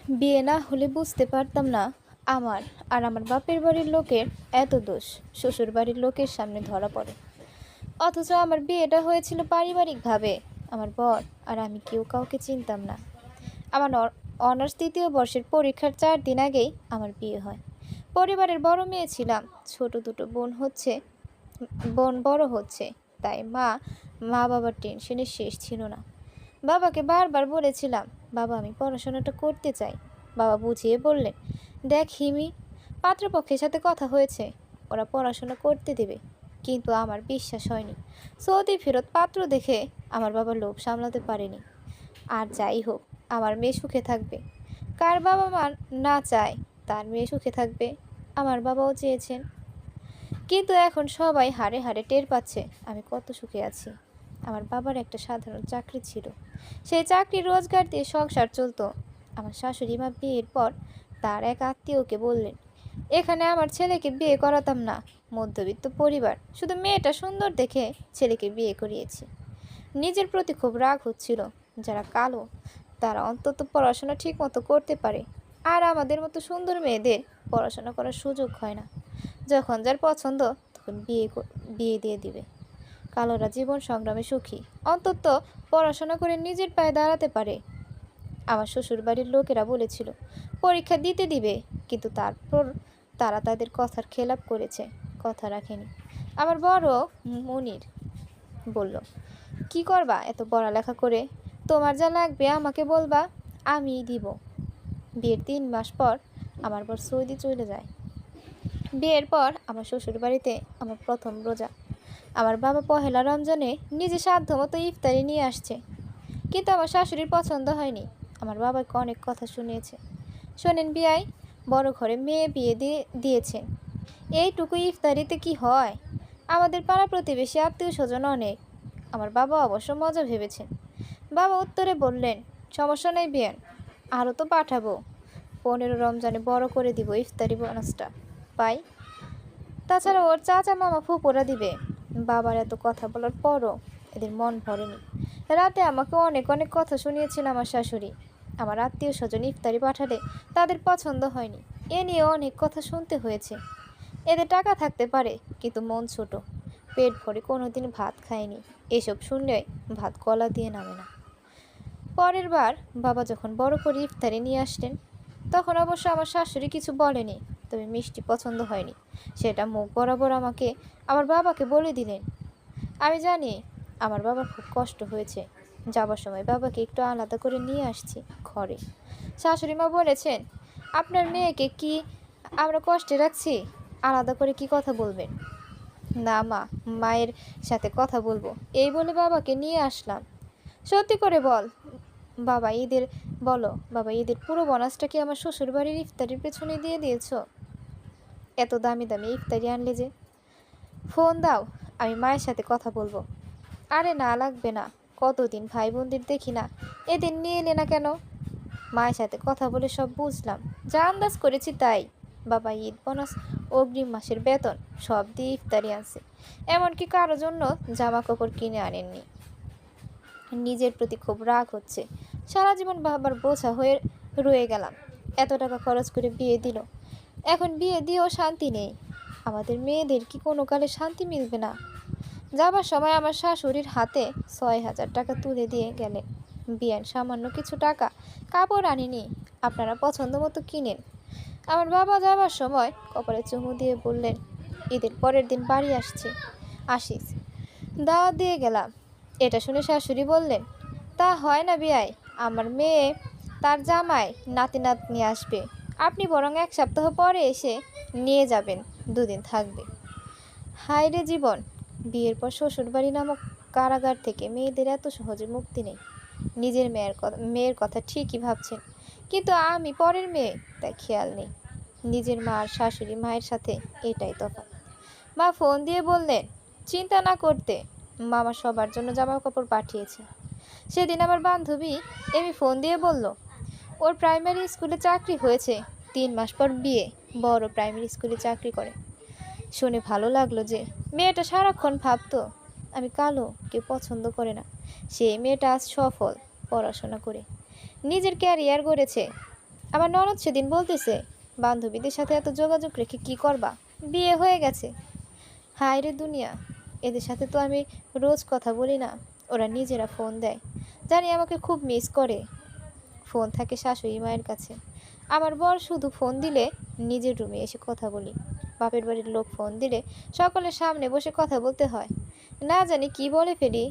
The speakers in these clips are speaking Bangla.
বিয়ে না হলে বুঝতে পারতাম না আমার আর আমার বাপের বাড়ির লোকের এত দোষ শ্বশুর বাড়ির লোকের সামনে ধরা পড়ে। অথচ আমার বিয়েটা হয়েছিল পারিবারিকভাবে। আমার বর আর আমি কেউ কাউকে চিনতাম না। আমার অনার্স ৩য় বর্ষের পরীক্ষার ৪ দিন আগেই আমার বিয়ে হয়। পরিবারের বড় মেয়ে ছিলাম। ছোট দুটো বোন বড় হচ্ছে, তাই মা মা বাবার টেনশনের শেষ ছিল না। বাবাকে বারবার বলেছিলাম, বাবা আমি পড়াশোনাটা করতে চাই। বাবা বুঝিয়ে বললেন, দেখ হিমি, পাত্রপক্ষের সাথে কথা হয়েছে, ওরা পড়াশোনা করতে দেবে। কিন্তু আমার বিশ্বাস হয়নি। সৌদি ফেরত পাত্র দেখে আমার বাবা লোভ সামলাতে পারেনি। আর যাই হোক, আমার মেয়ে সুখে থাকবে। কার বাবা মা না চায় তার মেয়ে সুখে থাকবে? আমার বাবাও চেয়েছেন। কিন্তু এখন সবাই হাড়ে হাড়ে টের পাচ্ছে আমি কত সুখে আছি। আমার বাবার একটা সাধারণ চাকরি ছিল। সেই চাকরির রোজগার দিয়ে সংসার চলতো। আমার শাশুড়ি মা বিয়ের পর তার এক আত্মীয়কে বললেন, এখানে আমার ছেলেকে বিয়ে করাতাম না। মধ্যবিত্ত পরিবার, শুধু মেয়েটা সুন্দর দেখে ছেলেকে বিয়ে করিয়েছি। নিজের প্রতি খুব রাগ হচ্ছিল। যারা কালো তারা অন্তত পড়াশোনা ঠিক মতো করতে পারে, আর আমাদের মতো সুন্দর মেয়েদের পড়াশোনা করার সুযোগ হয় না। যখন যার পছন্দ তখন বিয়ে দিয়ে দিবে। কালোরা জীবন সংগ্রামে সুখী, অন্তত পড়াশোনা করে নিজের পায়ে দাঁড়াতে পারে। আমার শ্বশুর বাড়ির লোকেরা বলেছিল পরীক্ষা দিতে দিবে, কিন্তু তারপর তারা তাদের কথার খেলাপ করেছে, কথা রাখেনি। আমার বড় মনির বলল, কি করবা এত পড়ালেখা করে? তোমার যা লাগবে আমাকে বলবা, আমিই দিব। বিয়ের ৩ মাস পর আমার বর সৌদি চলে যায়। বিয়ের পর আমার শ্বশুর বাড়িতে আমার প্রথম রোজা। আমার বাবা পহেলা রমজানে নিজে সাধ্যমতো ইফতারি নিয়ে আসছে, কিন্তু আমার শাশুড়ির পছন্দ হয়নি। আমার বাবাকে অনেক কথা শুনিয়েছে। শোনেন বিয়াই, বড় ঘরে মেয়ে বিয়ে দিয়েছে, এইটুকু ইফতারিতে কি হয়? আমাদের পাড়া প্রতিবেশী আত্মীয় স্বজন অনেক। আমার বাবা অবশ্য মজা ভেবেছেন। বাবা উত্তরে বললেন, সমস্যা নেই বিয়ান, আরও তো পাঠাবো। 15 রমজানে বড় করে দিব ইফতারি বোনাসটা পাই। তাছাড়া ওর চাচা মামা ফুপুরা দিবে। বাবার এত কথা বলার পরও এদের মন ভরেনি। রাতে আমাকে অনেক অনেক কথা শুনিয়েছিল আমার শাশুড়ি। আমার আত্মীয় স্বজন ইফতারি পাঠালে তাদের পছন্দ হয়নি, এ নিয়ে অনেক কথা শুনতে হয়েছে। এদের টাকা থাকতে পারে, কিন্তু মন ছোট, পেট ভরে কোনোদিন ভাত খায়নি। এসব শুনলে ভাত গলা দিয়ে নামে না। পরের বার বাবা যখন বড় করে ইফতারি নিয়ে আসলেন, তখন অবশ্য আমার শাশুড়ি কিছু বলেনি, তবে মিষ্টি পছন্দ হয়নি সেটা মুখ বরাবর আমার বাবাকে বলে দিলেন। আমি জানি আমার বাবার খুব কষ্ট হয়েছে। যাবার সময় বাবাকে একটু আলাদা করে নিয়ে আসছি ঘরে। শাশুড়ি মা বলেছেন, আপনার মেয়েকে কি আমরা কষ্টে রাখছি? আলাদা করে কি কথা বলবেন? না মা, মায়ের সাথে কথা বলবো, এই বলে বাবাকে নিয়ে আসলাম। সত্যি করে বাবা ঈদের বাবা ঈদের পুরো বোনাসটা কি আমার শ্বশুর বাড়ির ইফতারির পেছনে দিয়ে দিয়েছো? এত দামি দামি ইফতারি আনলে যে। ফোন দাও, আমি মায়ের সাথে কথা বলবো। আরে না, লাগবে না, কতদিন ভাই বোনদের দেখি না, এদিন নিয়ে এলে না কেন? মায়ের সাথে কথা বলে সব বুঝলাম, যা আন্দাজ করেছি তাই। বাবা ঈদ বোনাস, অগ্রিম মাসের বেতন সব দিয়ে ইফতারি আনছে, এমনকি কারো জন্য জামা কাপড় কিনে আনেননি। নিজের প্রতি খুব রাগ হচ্ছে। সারা জীবন বাবার বোঝা হয়ে রয়ে গেলাম। এত টাকা খরচ করে বিয়ে দিল, এখন বিয়ে দিয়েও শান্তি নেই। আমাদের মেয়েদের কি কোনো কালে শান্তি মিলবে না? যাবার সময় আমার শাশুড়ির হাতে 6,000 টাকা তুলে দিয়ে গেলেন। বিয়ান সামান্য কিছু টাকা, কাপড় আনিনি, আপনারা পছন্দ মতো কিনেন। আমার বাবা যাবার সময় কপালে চুমু দিয়ে বললেন, ঈদের পরের দিন বাড়ি আসিস, দাওয়াত দিয়ে গেলাম। এটা শুনে শাশুড়ি বললেন, তা হয় না বিয়াই, আমার মেয়ে তার জামাই নাতি নাতনি আসবে, আপনি বরং 1 সপ্তাহ পরে এসে নিয়ে যাবেন, 2 দিন থাকবে। হায় রে জীবন, বিয়ের পর শ্বশুরবাড়ি নামক কারাগার থেকে মেয়েদের এত সহজে মুক্তি নেই। নিজের মেয়ের কথা ঠিকই ভাবছেন, কিন্তু আমি পরের মেয়ে, তাই খেয়াল নেই। নিজের মা আর শাশুড়ি মায়ের সাথে এটাই তফাৎ। মা ফোন দিয়ে বললেন, চিন্তা না করতে, মামা সবার জন্য জামা কাপড় পাঠিয়েছে। সেদিন আমার বান্ধবী এমি ফোন দিয়ে বলল, ওর প্রাইমারি স্কুলে চাকরি হয়েছে, 3 মাস পর বিয়ে, বড় প্রাইমারি স্কুলে চাকরি করে। শুনে ভালো লাগলো যে মেয়েটা সারাক্ষণ ভাবতো আমি কালো, কেউ পছন্দ করে না। সেই মেয়েটা আজ সফল, পড়াশোনা করে নিজের ক্যারিয়ার গড়েছে। আমার ননদ সেদিন বলতেছে, বান্ধবীদের সাথে এত যোগাযোগ রেখে কি করবা, বিয়ে হয়ে গেছে। হায় রে দুনিয়া, এদের সাথে তো আমি রোজ কথা বলি না, ওরা নিজেরা ফোন দেয়। জানি আমাকে খুব মিস করে। ফোন থাকে শাশুড়ি মায়ের কাছে। আমার বর শুধু ফোন দিলে নিজের রুমে এসে কথা বলি। বাপের বাড়ির লোক ফোন দিলে সকলের সামনে বসে কথা বলতে হয়। না জানি কি বলে ফেলি।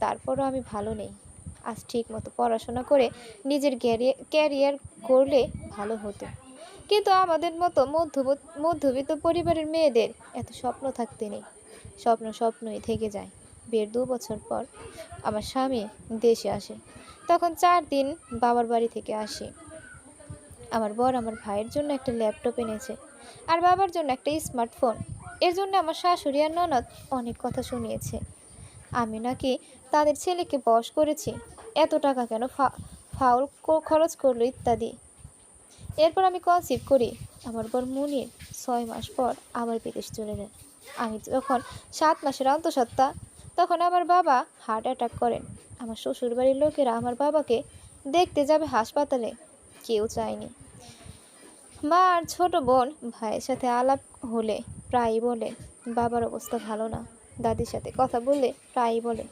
তারপরও আমি ভালো নেই। আজ ঠিক মতো পড়াশোনা করে নিজের ক্যারিয়ার করলে ভালো হতো। কিন্তু আমাদের মতো মধ্যবিত্ত পরিবারের মেয়েদের এত স্বপ্ন থাকতে নেই। স্বপ্ন স্বপ্নই থেকে যায়। বিয়ের 2 বছর পর আমার স্বামী দেশে আসে। তখন 4 দিন বাবার বাড়ি থেকে আসি। আমার বর আমার ভাইয়ের জন্য একটা ল্যাপটপ এনেছে, আর বাবার জন্য একটা স্মার্টফোন। এর জন্য আমার শাশুড়ি আর ননদ অনেক কথা শুনিয়েছে। আমি নাকি তাদের ছেলেকে বশ করেছি, এত টাকা কেন ফাউল খরচ করলো ইত্যাদি। এরপর আমি কনসিভ করি। আমার বর মুনির 6 মাস পর আবার বিদেশ চলে যায়। আমি যখন 7 মাসের অন্তঃসত্ত্বা, তখন আমার বাবা হার্ট অ্যাটাক করেন। আমার শ্বশুরবাড়ির লোকেরা আমার বাবাকে দেখতে যাবে হাসপাতালে, কেউ চায়নি। মা আর ছোট বোন ভাইয়ের সাথে আলাপ হলে প্রায়ই বলে, বাবার অবস্থা ভালো না। দাদির সাথে কথা বললে প্রায়ই বলে,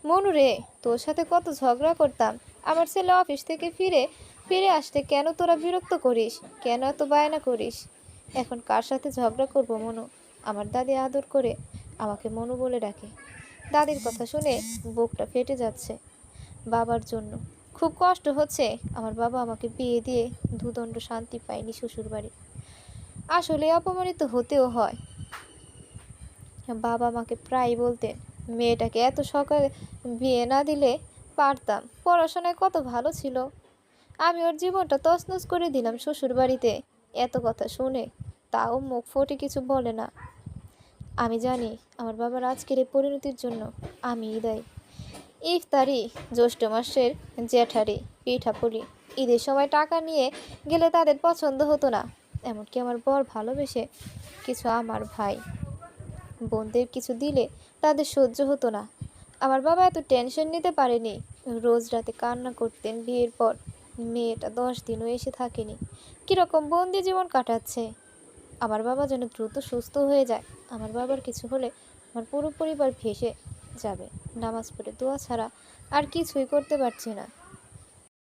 মনু রে, তোর সাথে কত ঝগড়া করতাম। আমার ছেলে অফিস থেকে ফিরে ফিরে আসতে কেন তোরা বিরক্ত করিস, কেন এত বায়না করিস। এখন কার সাথে ঝগড়া করব মনু। আমার দাদি আদর করে আমাকে মনু বলে ডাকে। দাদির কথা শুনে বুকটা ফেটে যাচ্ছে। বাবার জন্য খুব কষ্ট হচ্ছে। আমার বাবা আমাকে বিয়ে দিয়ে দুদণ্ড শান্তি পায়নি শ্বশুরবাড়ি। আসলে অপমানিত হতেও হয়। বাবা আমাকে প্রায় বলতেন, মেয়েটাকে এত সকালে বিয়ে না দিলে পারতাম, পড়াশোনায় কত ভালো ছিল। আমি ওর জীবনটা তছনছ করে দিলাম শ্বশুরবাড়িতে। এত কথা শুনে তাও মুখ ফুটে কিছু বলে না। আমি জানি আমার বাবার আজকের এই পরিণতির জন্য আমিই দায়ী। ইফতারি, জ্যৈষ্ঠ মাসের জ্যাঠারি, পিঠাপুলি, ঈদের সময় টাকা নিয়ে গেলে তাদের পছন্দ হতো না। এমনকি আমার বর ভালোবেসে কিছু আমার ভাই বোনদের কিছু দিলে তাদের সহ্য হতো না। আমার বাবা এত টেনশন নিতে পারেনি। রোজ রাতে কান্না করতেন বিয়ের পর। মেয়েটা 10 দিনও এসে থাকেনি, কীরকম বন্দি জীবন কাটাচ্ছে। আমার বাবা যেন দ্রুত সুস্থ হয়ে যায়। আমার বাবার কিছু হলে আমার পুরো পরিবার ভেসে যাবে। নামাজ পড়ে দোয়া ছাড়া আর কিছুই করতে পারছি না।